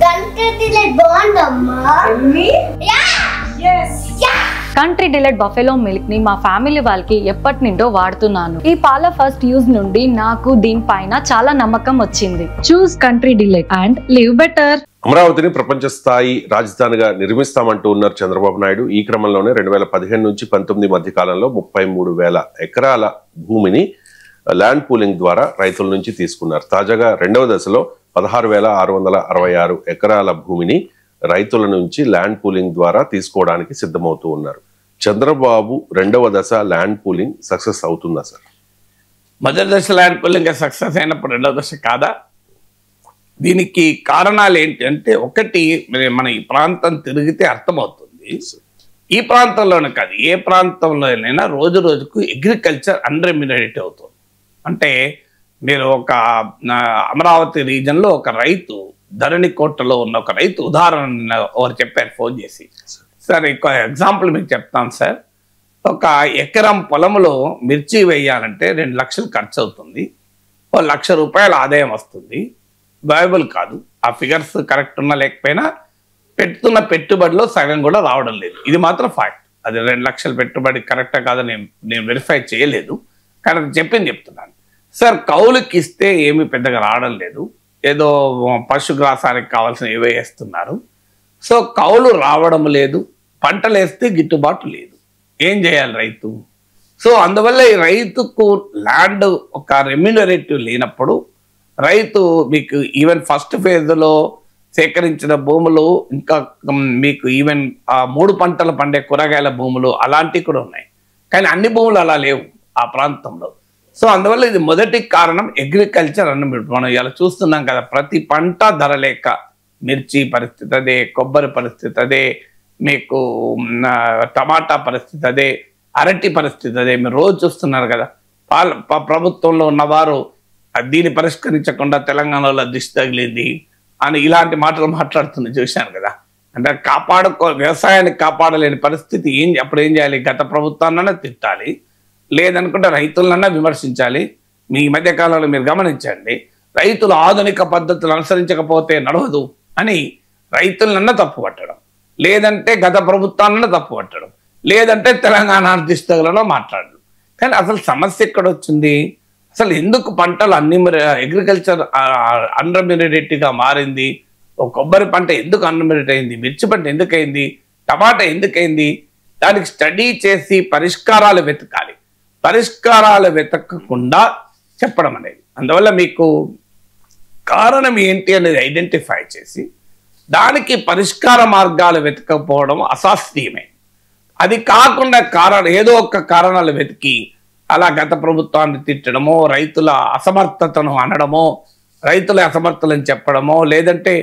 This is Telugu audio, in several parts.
కంట్రీ డిలైట్ బఫెలో మిల్క్ ని మా ఫ్యామిలీ వాళ్ళకి ఎప్పటి నుండో వాడుతున్నాను. ఈ పాల ఫస్ట్ యూజ్ నుండి నాకు దీనిపైన చాలా నమ్మకం వచ్చింది. Choose country delight and live better. అమరావతిని ప్రపంచ స్థాయి రాజధానిగా నిర్మిస్తామంటూ ఉన్నారు చంద్రబాబు నాయుడు. ఈ క్రమంలోనే 2015 నుంచి 19 మధ్య కాలంలో 33,000 ఎకరాల భూమిని ల్యాండ్ పూలింగ్ ద్వారా రైతుల నుంచి తీసుకున్నారు. తాజాగా రెండవ దశలో 16,666 ఎకరాల భూమిని రైతుల నుంచి ల్యాండ్ పూలింగ్ ద్వారా తీసుకోవడానికి సిద్ధమవుతూ ఉన్నారు. చంద్రబాబు రెండవ దశ ల్యాండ్ పూలింగ్ సక్సెస్ అవుతుందా సార్? మొదటి దశ ల్యాండ్ పూలింగ్ సక్సెస్ అయినప్పుడు రెండవ దశ కాదా? దీనికి కారణాలు ఏంటి అంటే, ఒకటి మన ఈ ప్రాంతం తిరిగితే అర్థమవుతుంది. ఈ ప్రాంతంలోనే కాదు, ఏ ప్రాంతంలోనైనా రోజు రోజుకు అగ్రికల్చర్ అన్రెమ్యూనరేట్ అవుతుంది. అంటే మీరు ఒక అమరావతి రీజన్లో ఒక రైతు, ధరణికోటలో ఉన్న ఒక రైతు ఉదాహరణ ఎవరు చెప్పారు ఫోన్ చేసి, సార్ ఎగ్జాంపుల్ మీకు చెప్తాను సార్, ఒక ఎకరం పొలంలో మిర్చి వేయాలంటే 2 లక్షలు ఖర్చు అవుతుంది, 1 లక్ష రూపాయల ఆదాయం వస్తుంది. వైబుల్ కాదు. ఆ ఫిగర్స్ కరెక్ట్ ఉన్నా లేకపోయినా పెడుతున్న పెట్టుబడిలో సగం కూడా రావడం లేదు. ఇది మాత్రం ఫ్యాక్ట్. అది 2 లక్షల పెట్టుబడి కరెక్టా కాదో నేను వెరిఫై చేయలేదు, కానీ అది చెప్తున్నాను సార్. కౌలుకి ఇస్తే ఏమీ పెద్దగా రావడం లేదు, ఏదో పశుగ్రాసానికి కావాల్సిన ఏవో వేస్తున్నారు. సో కౌలు రావడం లేదు, పంటలు వేస్తే గిట్టుబాటు లేదు. ఏం చేయాలి రైతు? సో అందువల్ల ఈ రైతుకు ల్యాండ్ ఒక రెమ్యూనరేటివ్ లేనప్పుడు రైతు మీకు ఈవెన్ ఫస్ట్ ఫేజ్లో సేకరించిన భూములు, ఇంకా మీకు ఈవెన్ 3 పంటలు పండే కూరగాయల భూములు అలాంటివి కూడా ఉన్నాయి, కానీ అన్ని భూములు అలా లేవు ఆ ప్రాంతంలో. సో అందువల్ల ఇది మొదటి కారణం అగ్రికల్చర్ అన్న. మనం ఇలా చూస్తున్నాం కదా, ప్రతి పంట ధర లేక, మిర్చి పరిస్థితి అదే, కొబ్బరి పరిస్థితి అదే, మీకు టమాటా పరిస్థితి అదే, అరటి పరిస్థితి అదే. మీరు రోజు చూస్తున్నారు కదా, ప్రభుత్వంలో ఉన్నవారు దీన్ని పరిష్కరించకుండా తెలంగాణలో దిష్టి తగిలింది అని ఇలాంటి మాటలు మాట్లాడుతుంది చూశాను కదా. అంటే వ్యవసాయాన్ని కాపాడలేని పరిస్థితి అప్పుడు ఏం చేయాలి? గత ప్రభుత్వాన్నైనా తిట్టాలి, లేదనుకుంటే రైతులన్నా విమర్శించాలి. మీ మధ్య కాలంలో మీరు గమనించండి, రైతులు ఆధునిక పద్ధతులు అనుసరించకపోతే నడవదు అని రైతులన్నా తప్పు పట్టడం, లేదంటే గత ప్రభుత్వాన్నైనా తప్పు పట్టడం, లేదంటే తెలంగాణ దిస్తగలలో మాట్లాడడం. కానీ అసలు సమస్య ఎక్కడ వచ్చింది? అసలు ఎందుకు పంటలు అగ్రికల్చర్ అన్రెమ్యూనరేటివ్గా మారింది? ఒక కొబ్బరి పంట ఎందుకు అన్రెమ్యూనరేట్ అయింది? మిర్చి పంట ఎందుకు అయింది? టమాటా ఎందుకైంది? దానికి స్టడీ చేసి పరిష్కారాలు వెతకాలి. పరిష్కారాలు వెతకకుండా చెప్పడం అనేది, అందువల్ల మీకు కారణం ఏంటి అనేది ఐడెంటిఫై చేసి దానికి పరిష్కార మార్గాలు వెతకపోవడం అశాస్త్రీయమే. అది కాకుండా ఏదో ఒక కారణాలు వెతికి అలా గత ప్రభుత్వాన్ని తిట్టడమో, రైతుల అసమర్థతను అనడమో, రైతుల అసమర్థులను చెప్పడమో, లేదంటే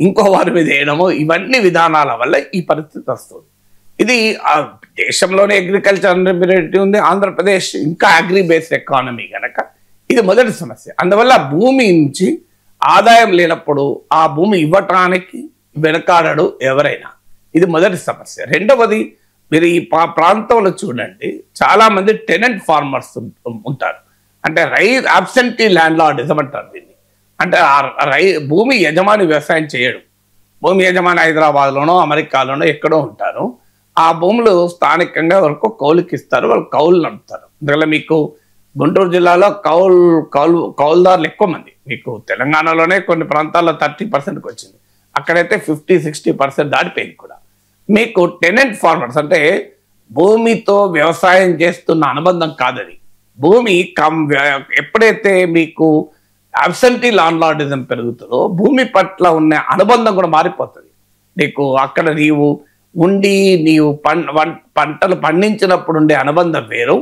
ఇంకో వారి మీద వేయడమో, ఇవన్నీ విధానాల వల్ల ఈ పరిస్థితి వస్తుంది. ఇది దేశంలోనే అగ్రికల్చర్ అన్రెమ్యూనరేటివ్ ఉంది, ఆంధ్రప్రదేశ్ ఇంకా అగ్రి బేస్డ్ ఎకానమీ కనుక ఇది మొదటి సమస్య. అందువల్ల భూమి నుంచి ఆదాయం లేనప్పుడు ఆ భూమి ఇవ్వటానికి వెనకాడడు ఎవరైనా. ఇది మొదటి సమస్య. రెండవది, మీరు ఈ ప్రాంతంలో చూడండి, చాలామంది టెనెంట్ ఫార్మర్స్ ఉంటారు. అంటే అబ్సెంటీ ల్యాండ్ లార్డిజం అంటారు దీన్ని. అంటే భూమి యజమాని వ్యవసాయం చేయడు. భూమి యజమాని హైదరాబాద్లోనో అమెరికాలోనో ఎక్కడో ఉంటారు. ఆ భూములు స్థానికంగా వరకు కౌలుకి ఇస్తారు, వాళ్ళు కౌలు నడుపుతారు. అందువల్ల మీకు గుంటూరు జిల్లాలో కౌలుదారులు ఎక్కువ మంది. మీకు తెలంగాణలోనే కొన్ని ప్రాంతాల్లో 30%కి వచ్చింది, అక్కడైతే 50-60% దాటిపోయింది కూడా. మీకు టెనెంట్ ఫార్మర్స్ అంటే భూమితో వ్యవసాయం చేస్తున్న అనుబంధం కాదది. భూమి ఎప్పుడైతే మీకు అబ్సెంటీ ల్యాండ్ లార్డిజం పెరుగుతుందో భూమి పట్ల ఉన్న అనుబంధం కూడా మారిపోతుంది. నీకు అక్కడ నీవు పంటలు పండించినప్పుడు ఉండే అనుబంధం వేరు,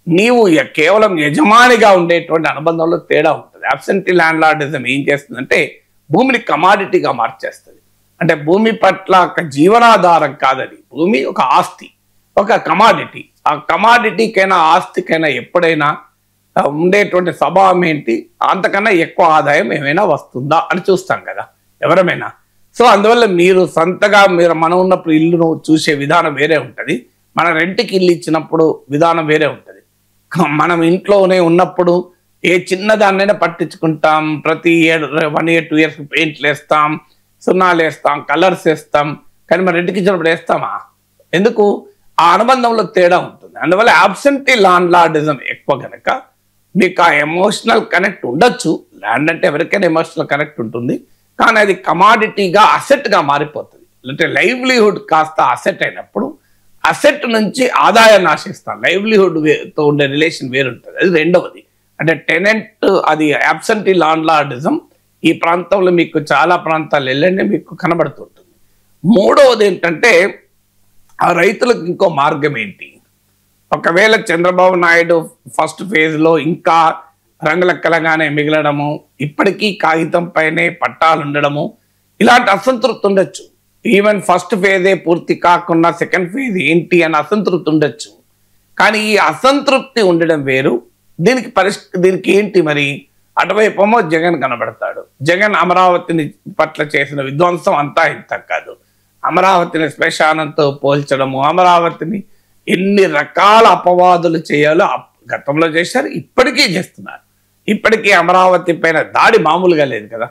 నీవు కేవలం యజమానిగా ఉండేటువంటి అనుబంధంలో తేడా ఉంటుంది. అబ్సెంటీ ల్యాండ్ లార్డిజం ఏం చేస్తుందంటే భూమిని కమాడిటీగా మార్చేస్తుంది. అంటే భూమి పట్ల ఒక జీవనాధారం కాదని, భూమి ఒక ఆస్తి, ఒక కమాడిటీ. ఆ కమాడిటీకైనా ఆస్తికైనా ఎప్పుడైనా ఉండేటువంటి స్వభావం ఏంటి? అంతకన్నా ఎక్కువ ఆదాయం ఏమైనా వస్తుందా అని చూస్తాం కదా ఎవరమైనా. సో అందువల్ల మీరు సొంతగా మనం ఉన్నప్పుడు ఇల్లును చూసే విధానం వేరే ఉంటుంది, మన రెంట్కి ఇల్లు ఇచ్చినప్పుడు విధానం వేరే ఉంటుంది. మనం ఇంట్లోనే ఉన్నప్పుడు ఏ చిన్నదాన్నైనా పట్టించుకుంటాం, ప్రతి 1 year 2 years పెయింట్లు వేస్తాం, సున్నాలు వేస్తాం, కలర్స్ వేస్తాం, కానీ మరి ఇంటికి ఇచ్చినప్పుడు వేస్తామా? ఎందుకు? ఆ అనుబంధంలో తేడా ఉంటుంది. అందువల్ల అబ్సెంటీ ల్యాండ్లార్డిజం ఎక్కువ కనుక మీకు ఆ ఎమోషనల్ కనెక్ట్ ఉండొచ్చు. ల్యాండ్ అంటే ఎవరికైనా ఎమోషనల్ కనెక్ట్ ఉంటుంది, కానీ అది కమాడిటీగా అసెట్గా మారిపోతుంది. అంటే లైవ్లీహుడ్ కాస్త అసెట్ అయినప్పుడు అసెట్ నుంచి ఆదాయాన్ని ఆశిస్తాం. లైవ్లీహుడ్తో ఉండే రిలేషన్ వేరుంటుంది. అది రెండవది. అంటే టెనెంట్, అది అబ్సెంటీ ల్యాండ్లార్డిజం ఈ ప్రాంతంలో మీకు చాలా ప్రాంతాలు వెళ్ళండి మీకు కనబడుతుంటుంది. మూడవది ఏంటంటే ఆ రైతులకు ఇంకో మార్గం ఏంటి? ఒకవేళ చంద్రబాబు నాయుడు ఫస్ట్ ఫేజ్లో ఇంకా రంగులక్కలగానే మిగలడము, ఇప్పటికీ కాగితం పైనే పట్టాలు ఉండడము, ఇలాంటి అసంతృప్తి ఉండొచ్చు. ఈవెన్ ఫస్ట్ ఫేజే పూర్తి కాకుండా సెకండ్ ఫేజ్ ఏంటి అని అసంతృప్తి ఉండొచ్చు. కానీ ఈ అసంతృప్తి ఉండడం వేరు. దీనికి ఏంటి మరి? అటువైపేమో జగన్ కనబడతాడు. జగన్ అమరావతిని పట్ల చేసిన విధ్వంసం అంతా ఇంత కాదు. అమరావతిని శ్మశానంతో పోల్చడము, అమరావతిని ఎన్ని రకాల అపవాదులు చేయాలో గతంలో చేశారు, ఇప్పటికీ చేస్తున్నారు. ఇప్పటికీ అమరావతి పైన దాడి మామూలుగా లేదు కదా.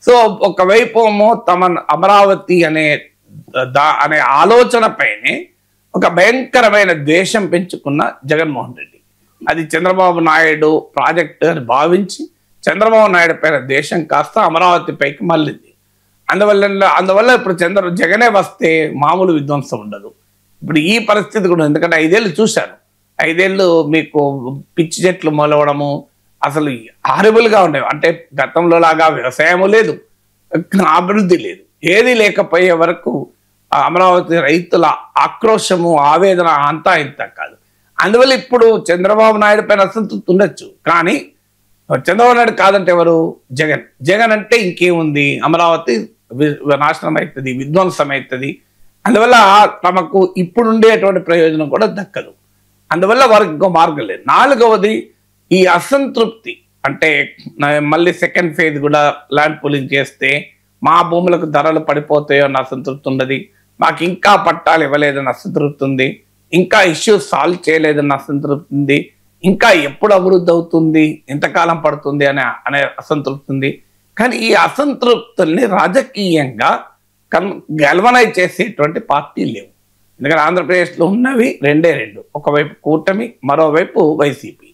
సో ఒకవైపు ఏమో తమ అమరావతి అనే ఆలోచన పైనే ఒక భయంకరమైన ద్వేషం పెంచుకున్న జగన్మోహన్ రెడ్డి, అది చంద్రబాబు నాయుడు ప్రాజెక్ట్ అని భావించి చంద్రబాబు నాయుడు పైన ద్వేషం కాస్త అమరావతి పైకి మళ్ళింది. అందువల్ల ఇప్పుడు జగనే వస్తే మామూలు విధ్వంసం ఉండదు. ఇప్పుడు ఈ పరిస్థితి కూడా, ఎందుకంటే 5 ఏళ్ళు చూశాను. 5 ఏళ్ళు మీకు పిచ్చి చెట్లు మొలవడము అసలు హారిబుల్గా ఉండేవి. అంటే గతంలో లాగా వ్యవసాయము లేదు, అభివృద్ధి లేదు, ఏది లేకపోయే వరకు అమరావతి రైతుల ఆక్రోశము, ఆవేదన అంతా ఇంత కాదు. అందువల్ల ఇప్పుడు చంద్రబాబు నాయుడు పైన అసంతృప్తి ఉండొచ్చు, కానీ చంద్రబాబు నాయుడు కాదంటే ఎవరు? జగన్. జగన్ అంటే ఇంకేముంది, అమరావతి నాశనం అవుతుంది, విధ్వంసం అవుతుంది. అందువల్ల తమకు ఇప్పుడు ఉండేటువంటి ప్రయోజనం కూడా దక్కదు. అందువల్ల వారికి ఇంకో మార్గం లేదు. 4వది ఈ అసంతృప్తి. అంటే మళ్ళీ సెకండ్ ఫేజ్ కూడా ల్యాండ్ పూలింగ్ చేస్తే మా భూములకు ధరలు పడిపోతాయో అన్న అసంతృప్తి ఉన్నది, మాకు ఇంకా పట్టాలు ఇవ్వలేదని అసంతృప్తి ఉంది, ఇంకా ఇష్యూస్ సాల్వ్ చేయలేదన్న అసంతృప్తి ఉంది, ఇంకా ఎప్పుడు అభివృద్ధి అవుతుంది, ఎంతకాలం పడుతుంది అనే అసంతృప్తి ఉంది. కానీ ఈ అసంతృప్తుల్ని రాజకీయంగా గల్వనైజ్ చేసేటువంటి పార్టీ లేవు. ఎందుకంటే ఆంధ్రప్రదేశ్లో ఉన్నవి రెండే రెండు, ఒకవైపు కూటమి, మరోవైపు వైసీపీ.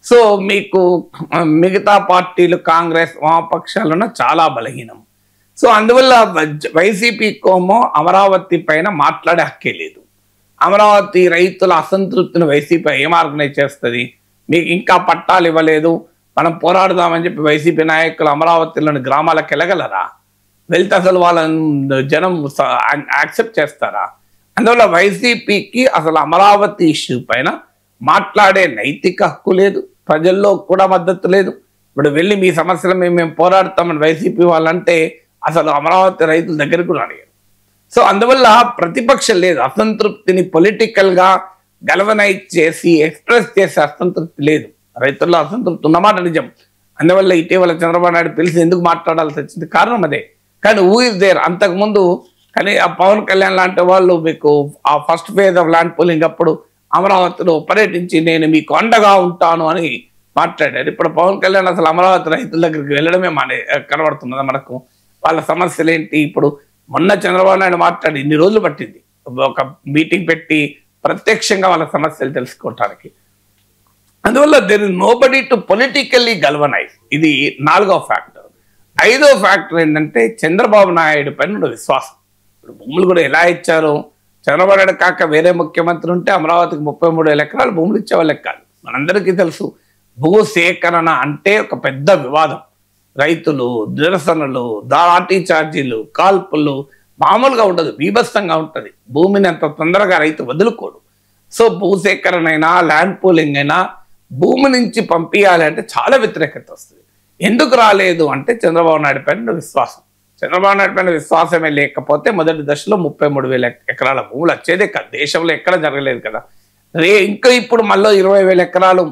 సో మీకు మిగతా పార్టీలు కాంగ్రెస్, వామపక్షాలను చాలా బలహీనం. సో అందువల్ల వైసీపీకోమో అమరావతి పైన మాట్లాడే హక్కే లేదు. అమరావతి రైతుల అసంతృప్తిని వైసీపీ ఏం ఆర్గనైజ్ చేస్తుంది? మీకు ఇంకా పట్టాలు ఇవ్వలేదు, మనం పోరాడదామని చెప్పి వైసీపీ నాయకులు అమరావతిలోని గ్రామాలకు వెళ్ళగలరా? వెళ్తే అసలు వాళ్ళ జనం యాక్సెప్ట్ చేస్తారా? అందువల్ల వైసీపీకి అసలు అమరావతి ఇష్యూ పైన మాట్లాడే నైతిక హక్కు లేదు, ప్రజల్లో కూడా మద్దతు లేదు. ఇప్పుడు వెళ్ళి మీ సమస్యలు మేము పోరాడతామని వైసీపీ వాళ్ళంటే అసలు అమరావతి రైతుల దగ్గరకు రానియరు. సో అందువల్ల ప్రతిపక్షం లేదు. అసంతృప్తిని పొలిటికల్గా గల్వనైజ్ చేసి ఎక్స్ప్రెస్ చేసే అసంతృప్తి లేదు. రైతుల్లో అసంతృప్తి ఉన్నమాట నిజం. అందువల్ల ఇటీవల చంద్రబాబు నాయుడు పిలిచి ఎందుకు మాట్లాడాల్సి వచ్చింది కారణం అదే. కానీ హూ ఇస్ దేర్? అంతకుముందు కానీ ఆ పవన్ కళ్యాణ్ లాంటి వాళ్ళు మీకు ఆ first phase of land pooling అప్పుడు అమరావతిలో పర్యటించి నేను మీకు అండగా ఉంటాను అని మాట్లాడారు. ఇప్పుడు పవన్ కళ్యాణ్ అసలు అమరావతి రైతుల దగ్గరికి వెళ్ళడమే కనబడుతున్నదా మనకు? వాళ్ళ సమస్యలు ఏంటి? ఇప్పుడు మొన్న చంద్రబాబు నాయుడు మాట్లాడి ఇన్ని రోజులు పట్టింది ఒక మీటింగ్ పెట్టి ప్రత్యక్షంగా వాళ్ళ సమస్యలు తెలుసుకోవటానికి. అందువల్ల there is nobody to politically galvanize. ఇది 4వ ఫ్యాక్టర్. 5వ ఫ్యాక్టర్ ఏంటంటే చంద్రబాబు నాయుడు పైన విశ్వాసం. ఇప్పుడు భూములు కూడా ఎలా ఇచ్చారో, చంద్రబాబు నాయుడు కాక వేరే ముఖ్యమంత్రి ఉంటే అమరావతికి 33,000 ఎకరాలు భూములు ఇచ్చేవాళ్ళకి కాదు. మనందరికీ తెలుసు భూసేకరణ అంటే ఒక పెద్ద వివాదం. రైతులు, నిరసనలు, లాఠీ ఛార్జీలు, కాల్పులు మామూలుగా ఉండదు, బీభత్సంగా ఉంటుంది. భూమిని అంత తొందరగా రైతు వదులుకోడు. సో భూసేకరణ అయినా ల్యాండ్ పూలింగ్ అయినా భూమి నుంచి పంపించాలి అంటే చాలా వ్యతిరేకత వస్తుంది. ఎందుకు రాలేదు అంటే చంద్రబాబు నాయుడు పైన విశ్వాసం. చంద్రబాబు నాయుడు పైన విశ్వాసమే లేకపోతే మొదటి దశలో 33,000 ఎకరాల భూములు వచ్చేదే కాదు. దేశంలో ఎక్కడ జరగలేదు కదా. ఇంకా ఇప్పుడు మళ్ళీ 20,000 ఎకరాలు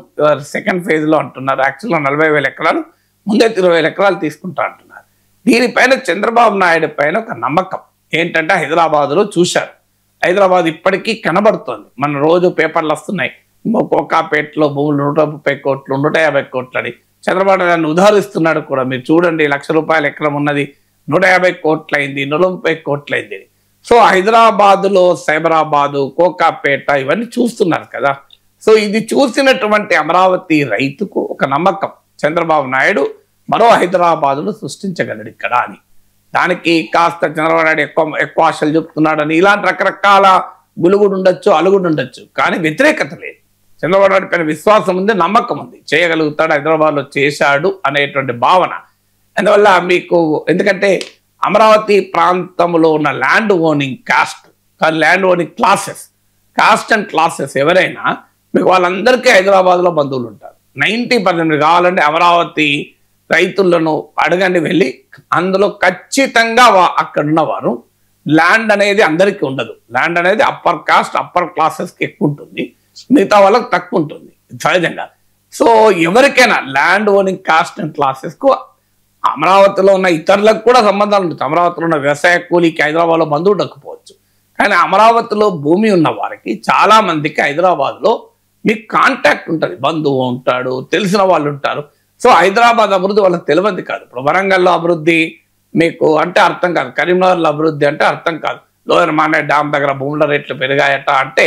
సెకండ్ ఫేజ్లో అంటున్నారు. యాక్చువల్గా 40,000 ఎకరాలు, ముందే 20,000 ఎకరాలు తీసుకుంటా అంటున్నారు. దీనిపైన చంద్రబాబు నాయుడు పైన ఒక నమ్మకం ఏంటంటే హైదరాబాద్లో చూశారు. హైదరాబాద్ ఇప్పటికీ కనబడుతోంది. మన రోజు పేపర్లు వస్తున్నాయి, కోకాపేటలో భూములు 130 కోట్లు, 150 కోట్లు అని చంద్రబాబు నాయుడు ఉదాహరిస్తున్నాడు కూడా. మీరు చూడండి, ₹1,00,000 ఎకరం ఉన్నది 150 కోట్లయింది, 130 కోట్లయింది. సో హైదరాబాదులో సైబరాబాదు, కోకాపేట ఇవన్నీ చూస్తున్నారు కదా. సో ఇది చూసినటువంటి అమరావతి రైతుకు ఒక నమ్మకం, చంద్రబాబు నాయుడు మరో హైదరాబాదును సృష్టించగలడు ఇక్కడ అని. దానికి కాస్త చంద్రబాబు నాయుడు ఎక్కువ ఆశలు చెప్తున్నాడని ఇలాంటి రకరకాల గులుగుడు ఉండొచ్చు, అలుగుడు ఉండొచ్చు, కానీ వ్యతిరేకత లేదు. చంద్రబాబు నాయుడు పైన విశ్వాసం ఉంది, నమ్మకం ఉంది, చేయగలుగుతాడు, హైదరాబాద్లో చేశాడు అనేటువంటి భావన. అందువల్ల మీకు ఎందుకంటే అమరావతి ప్రాంతంలో ఉన్న land owning land owning cost and classes ఎవరైనా మీకు వాళ్ళందరికీ హైదరాబాద్లో బంధువులు ఉంటారు. 90% కావాలంటే అమరావతి రైతులను అడగండి వెళ్ళి, అందులో ఖచ్చితంగా అక్కడ ఉన్నవారు ల్యాండ్ అనేది అందరికీ ఉండదు. ల్యాండ్ అనేది అప్పర్ కాస్ట్ అప్పర్ క్లాసెస్కి ఎక్కువ ఉంటుంది, మిగతా వాళ్ళకి తక్కువ ఉంటుంది సహజంగా. సో ఎవరికైనా ల్యాండ్ ఓనింగ్ కాస్ట్ అండ్ క్లాసెస్కు అమరావతిలో ఉన్న ఇతరులకు కూడా సంబంధాలు ఉంటుంది. అమరావతిలో ఉన్న వ్యవసాయ కూలీకి హైదరాబాద్లో బంధువు ఉండకపోవచ్చు, కానీ అమరావతిలో భూమి ఉన్న వారికి చాలా మందికి హైదరాబాద్లో మీకు కాంటాక్ట్ ఉంటుంది, బంధువు ఉంటాడు, తెలిసిన వాళ్ళు ఉంటారు. సో హైదరాబాద్ అభివృద్ధి వాళ్ళకి తెలియదు కాదు. ఇప్పుడు వరంగల్లో అభివృద్ధి మీకు అంటే అర్థం కాదు, కరీంనగర్లో అభివృద్ధి అంటే అర్థం కాదు, లోయర్ మానే డ్యామ్ దగ్గర భూముల రేట్లు పెరిగాయట అంటే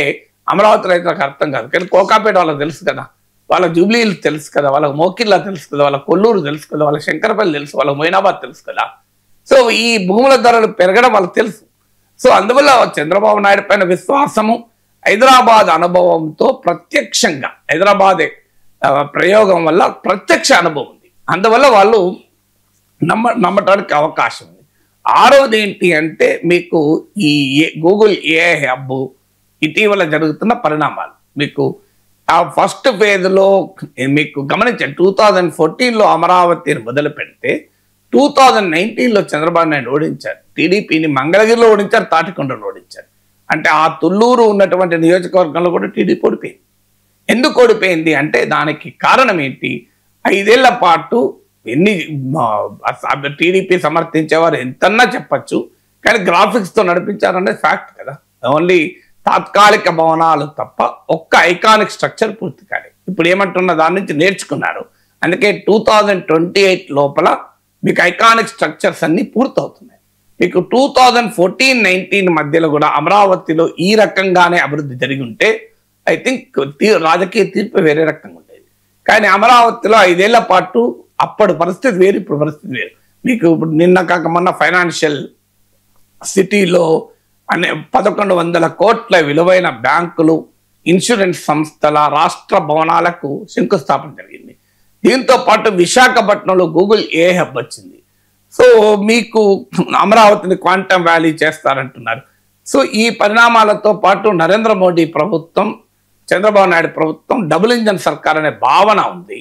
అమరావతి రైతులకు అర్థం కాదు. కానీ కోకాపేట వాళ్ళకి తెలుసు కదా, వాళ్ళ జూబ్లీలు తెలుసు కదా, వాళ్ళకి మోకిల్లా తెలుసు కదా, వాళ్ళ కొల్లూరు తెలుసు కదా, వాళ్ళ శంకరపల్లి తెలుసు, వాళ్ళ మొయినాబాద్ తెలుసు కదా. సో ఈ భూముల ధరలు పెరగడం వాళ్ళకి తెలుసు. సో అందువల్ల చంద్రబాబు నాయుడు పైన విశ్వాసము, హైదరాబాద్ అనుభవంతో ప్రత్యక్షంగా హైదరాబాద్ ప్రయోగం వల్ల ప్రత్యక్ష అనుభవం ఉంది. అందువల్ల వాళ్ళు నమ్మటానికి అవకాశం ఉంది. ఆరవది ఏంటి అంటే మీకు ఈ గూగుల్ ఏఐ హబ్ ఇటీవల జరుగుతున్న పరిణామాలు మీకు ఆ ఫస్ట్ ఫేజ్లో మీకు గమనించండి. 2014లో అమరావతిని మొదలు పెడితే 2019లో చంద్రబాబు నాయుడు ఓడించారు, టీడీపీని మంగళగిరిలో ఓడించారు, తాటికొండలో ఓడించారు. అంటే ఆ తుళ్ళూరు ఉన్నటువంటి నియోజకవర్గంలో కూడా టీడీపీ ఓడిపోయింది. ఎందుకు ఓడిపోయింది అంటే దానికి కారణం ఏంటి? 5 ఏళ్ల పాటు ఎన్ని టీడీపీ సమర్థించేవారు ఎంతన్నా చెప్పచ్చు, కానీ గ్రాఫిక్స్తో నడిపించారనేది ఫ్యాక్ట్ కదా. ఓన్లీ తాత్కాలిక భవనాలు తప్ప ఒక్క ఐకానిక్ స్ట్రక్చర్ పూర్తి కాలేదు. ఇప్పుడు ఏమంటున్న దాని నుంచి నేర్చుకున్నారు. అందుకే 2028 లోపల మీకు ఐకానిక్ స్ట్రక్చర్స్ అన్ని పూర్తవుతున్నాయి. మీకు 2014-19 మధ్యలో కూడా అమరావతిలో ఈ రకంగానే అభివృద్ధి జరిగి ఉంటే ఐ థింక్ రాజకీయ తీర్పు వేరే రకంగా ఉండేది. కానీ అమరావతిలో 5 ఏళ్ల పాటు అప్పుడు పరిస్థితి వేరు, ఇప్పుడు పరిస్థితి వేరు. మీకు ఇప్పుడు నిన్న కాక మొన్న ఫైనాన్షియల్ సిటీలో 1100 కోట్ల విలువైన బ్యాంకులు, ఇన్సూరెన్స్ సంస్థల, రాష్ట్ర భవనాలకు శంకుస్థాపన జరిగింది. దీంతో పాటు విశాఖపట్నంలో గూగుల్ ఏఐ హబ్ వచ్చింది. సో మీకు అమరావతిని క్వాంటమ్ వ్యాలీ చేస్తారంటున్నారు. సో ఈ పరిణామాలతో పాటు నరేంద్ర మోడీ ప్రభుత్వం, చంద్రబాబు నాయుడు ప్రభుత్వం డబుల్ ఇంజన్ సర్కార్ అనే భావన ఉంది.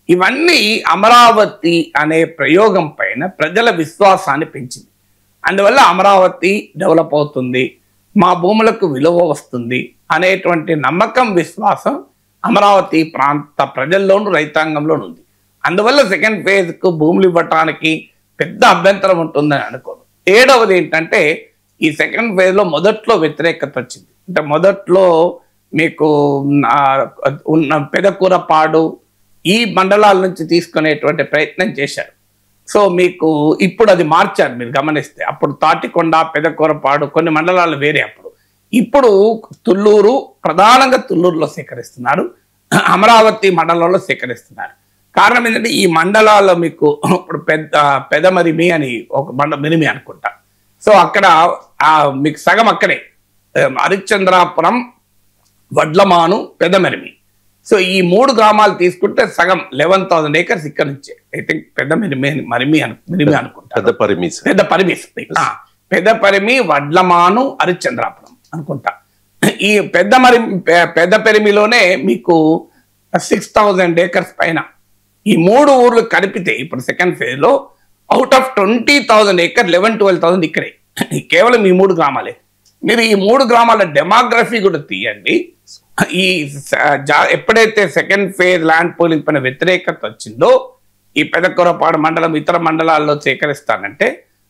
ఇవన్నీ అమరావతి అనే ప్రయోగం పైన ప్రజల విశ్వాసాన్ని పెంచింది. అందువల్ల అమరావతి డెవలప్ అవుతుంది, మా భూములకు విలువ వస్తుంది అనేటువంటి నమ్మకం, విశ్వాసం అమరావతి ప్రాంత ప్రజల్లోనూ రైతాంగంలోనూ ఉంది. అందువల్ల సెకండ్ ఫేజ్కు భూములు ఇవ్వటానికి పెద్ద అభ్యంతరం ఉంటుందని అనుకోను. 7వది ఏంటంటే ఈ సెకండ్ ఫేజ్లో మొదట్లో వ్యతిరేకత వచ్చింది. అంటే మొదట్లో మీకు ఉన్న పెదకూరపాడు ఈ మండలాల నుంచి తీసుకునేటువంటి ప్రయత్నం చేశారు. సో మీకు ఇప్పుడు అది మార్చారు మీరు గమనిస్తే. అప్పుడు తాటికొండ, పెదకూరపాడు కొన్ని మండలాలు వేరే. ఇప్పుడు తుళ్ళూరు, ప్రధానంగా తుళ్ళూరులో సేకరిస్తున్నారు, అమరావతి మండలంలో సేకరిస్తున్నారు. కారణం ఏంటంటే ఈ మండలాల్లో మీకు ఇప్పుడు పెదమరిమి అని ఒక మిరిమి అనుకుంటా. సో అక్కడ మీకు సగం అక్కడే హరిశ్చంద్రాపురం, వడ్లమాను, పెదమరిమి. సో ఈ 3 గ్రామాలు తీసుకుంటే సగం 11,000 acres ఇక్కడ నుంచే. ఐ థింక్ మిరిమి అనుకుంటా, పెదపరిమి, వడ్లమాను, హరిశ్చంద్రాపురం అనుకుంటా. ఈ పెద్దపరిమిలోనే మీకు 6,000 acres పైన ఈ 3 ఊర్లు కలిపితే ఇప్పుడు సెకండ్ ఫేజ్ లో అవుట్ ఆఫ్ 20,000 acres 11,000-12,000 ఇక్కడే, కేవలం ఈ 3 గ్రామాలే. మీరు ఈ 3 గ్రామాల డెమోగ్రఫీ కూడా తీయండి. ఈ ఎప్పుడైతే సెకండ్ ఫేజ్ ల్యాండ్ పోలింగ్ పైన వ్యతిరేకత వచ్చిందో ఈ పెదకూరపాడు మండలం ఇతర మండలాల్లో సేకరిస్తానంటే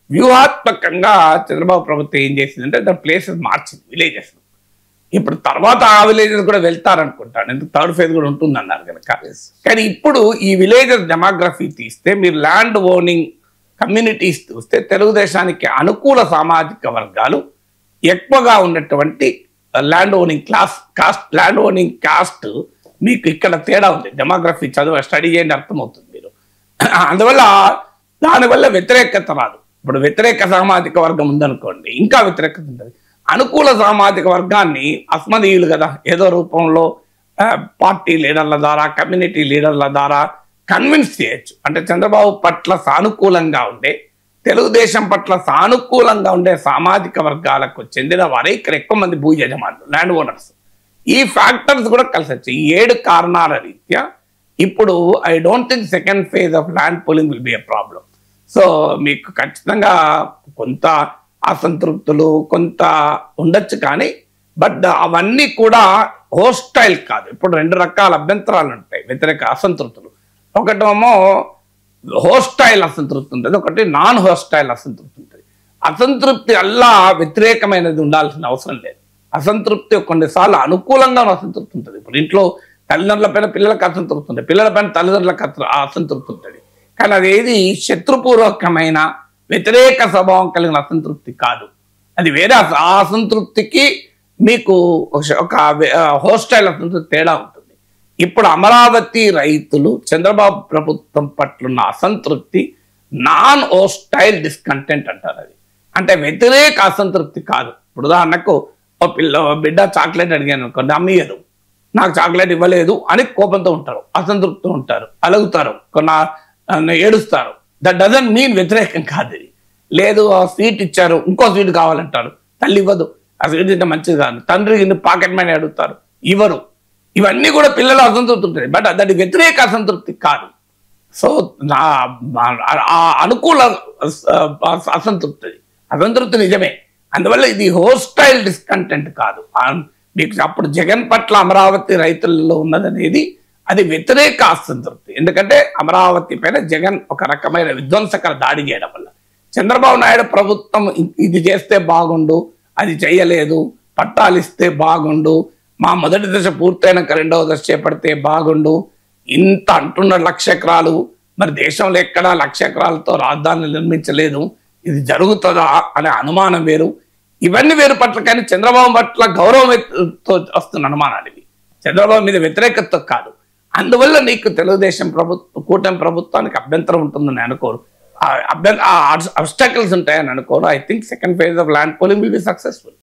వ్యూహాత్మకంగా చంద్రబాబు ప్రభుత్వం ఏం చేసిందంటే దాని ప్లేసెస్ మార్చింది, విలేజెస్. ఇప్పుడు తర్వాత ఆ విలేజెస్ కూడా వెళ్తారనుకుంటాను, ఎందుకు థర్డ్ ఫేజ్ కూడా ఉంటుందన్నారు కనుక. కానీ ఇప్పుడు ఈ విలేజెస్ డెమోగ్రఫీ తీస్తే మీరు ల్యాండ్ ఓనింగ్ కమ్యూనిటీస్ చూస్తే తెలుగుదేశానికి అనుకూల సామాజిక వర్గాలు ఎక్కువగా ఉన్నటువంటి ల్యాండ్ ఓనింగ్ కాస్ట్ మీకు ఇక్కడ తేడా ఉంది. డెమోగ్రఫీ స్టడీ చేయండి, అర్థమవుతుంది మీరు. అందువల్ల దానివల్ల వ్యతిరేకత రాదు. ఇప్పుడు వ్యతిరేక సామాజిక వర్గం ఉందనుకోండి, ఇంకా వ్యతిరేకత ఉంటుంది. అనుకూల సామాజిక వర్గాన్ని అస్మదీయులు కదా ఏదో రూపంలో పార్టీ లీడర్ల ద్వారా, కమ్యూనిటీ లీడర్ల ద్వారా కన్విన్స్ చేయొచ్చు. అంటే చంద్రబాబు పట్ల సానుకూలంగా ఉండే, తెలుగుదేశం పట్ల సానుకూలంగా ఉండే సామాజిక వర్గాలకు చెందిన వారే ఇక్కడ ఎక్కువ మంది భూ యజమానులు, ల్యాండ్ ఓనర్స్. ఈ ఫ్యాక్టర్స్ కూడా కలిసి వచ్చాయి. ఈ 7 కారణాల రీత్యా ఇప్పుడు I don't think second phase of land pooling will be a problem. So మీకు ఖచ్చితంగా కొంత అసంతృప్తులు కొంత ఉండొచ్చు, కానీ బట్ అవన్నీ కూడా హోస్టైల్ కాదు. ఇప్పుడు 2 రకాల అభ్యంతరాలు ఉంటాయి, వ్యతిరేక అసంతృప్తులు. ఒకటేమో హోస్టైల్ అసంతృప్తి ఉంటుంది, ఒకటి నాన్ హోస్టైల్ అసంతృప్తి ఉంటుంది. అసంతృప్తి అల్లా వ్యతిరేకమైనది ఉండాల్సిన అవసరం లేదు. అసంతృప్తి కొన్నిసార్లు అనుకూలంగా అసంతృప్తి ఉంటుంది. ఇప్పుడు ఇంట్లో తల్లిదండ్రుల పైన పిల్లలకు అసంతృప్తి ఉంటుంది, పిల్లల పైన తల్లిదండ్రులకు అసంతృప్తి ఉంటుంది. కానీ అదేది శత్రుపూర్వకమైన వ్యతిరేక స్వభావం కలిగిన అసంతృప్తి కాదు, అది వేరే. ఆ అసంతృప్తికి మీకు ఒక హోస్టైల్ అసంతృప్తి తేడా ఉంటుంది. ఇప్పుడు అమరావతి రైతులు చంద్రబాబు ప్రభుత్వం పట్లున్న అసంతృప్తి నాన్ హోస్టైల్ డిస్కంటెంట్ అంటారు. అది అంటే వ్యతిరేక అసంతృప్తి కాదు. ఇప్పుడు ఉదాహరణకు బిడ్డ చాక్లెట్ అడిగాను అనుకోండి, అమ్మయ్యరు, నాకు చాక్లెట్ ఇవ్వలేదు అని కోపంతో ఉంటారు, అసంతృప్తితో ఉంటారు, అలుగుతారు, ఏడుస్తారు. దట్ డజంట్ మీన్ వ్యతిరేకం కాదు. ఇది లేదు, ఆ స్వీట్ ఇచ్చారు, ఇంకో స్వీట్ కావాలంటారు, తల్లి ఇవ్వదు, ఆ స్వీట్ తింటే మంచిది కాదు, తండ్రి పాకెట్ మనీ అడుగుతారు, ఇవ్వరు. ఇవన్నీ కూడా పిల్లలు అసంతృప్తి ఉంటుంది, బట్ అది వ్యతిరేక అసంతృప్తి కాదు. సో అనుకూల అసంతృప్తి నిజమే. అందువల్ల ఇది హోస్టైల్ డిస్కంటెంట్ కాదు. మీకు అప్పుడు జగన్ పట్ల అమరావతి రైతుల్లో ఉన్నదనేది అది వ్యతిరేక అసంతృప్తి. ఎందుకంటే అమరావతి పైన జగన్ ఒక రకమైన విధ్వంసకర దాడి చేయడం వల్ల, చంద్రబాబు నాయుడు ప్రభుత్వం ఇది చేస్తే బాగుండు, అది చేయలేదు, పట్టాలు ఇస్తే బాగుండు, మా మొదటి దశ పూర్తయినాక 2వ దశ చేపడితే బాగుండు, ఇంత అంటున్న 1,00,000 ఎకరాలు, మరి దేశంలో ఎక్కడ 1,00,000 ఎకరాలతో రాజధాని నిర్మించలేదు, ఇది జరుగుతుందా అనే అనుమానం వేరు, ఇవన్నీ వేరు పట్ల. కానీ చంద్రబాబు పట్ల గౌరవంతో వస్తున్న అనుమానాలు ఇవి, చంద్రబాబు మీద వ్యతిరేకత కాదు. అందువల్ల నీకు తెలుగుదేశం ప్రభుత్వం, కూటమి ప్రభుత్వానికి అభ్యంతరం ఉంటుందని అనుకోరు, అబ్స్టాకల్స్ ఉంటాయని అనుకోరు. I think second phase of land pooling will be successful.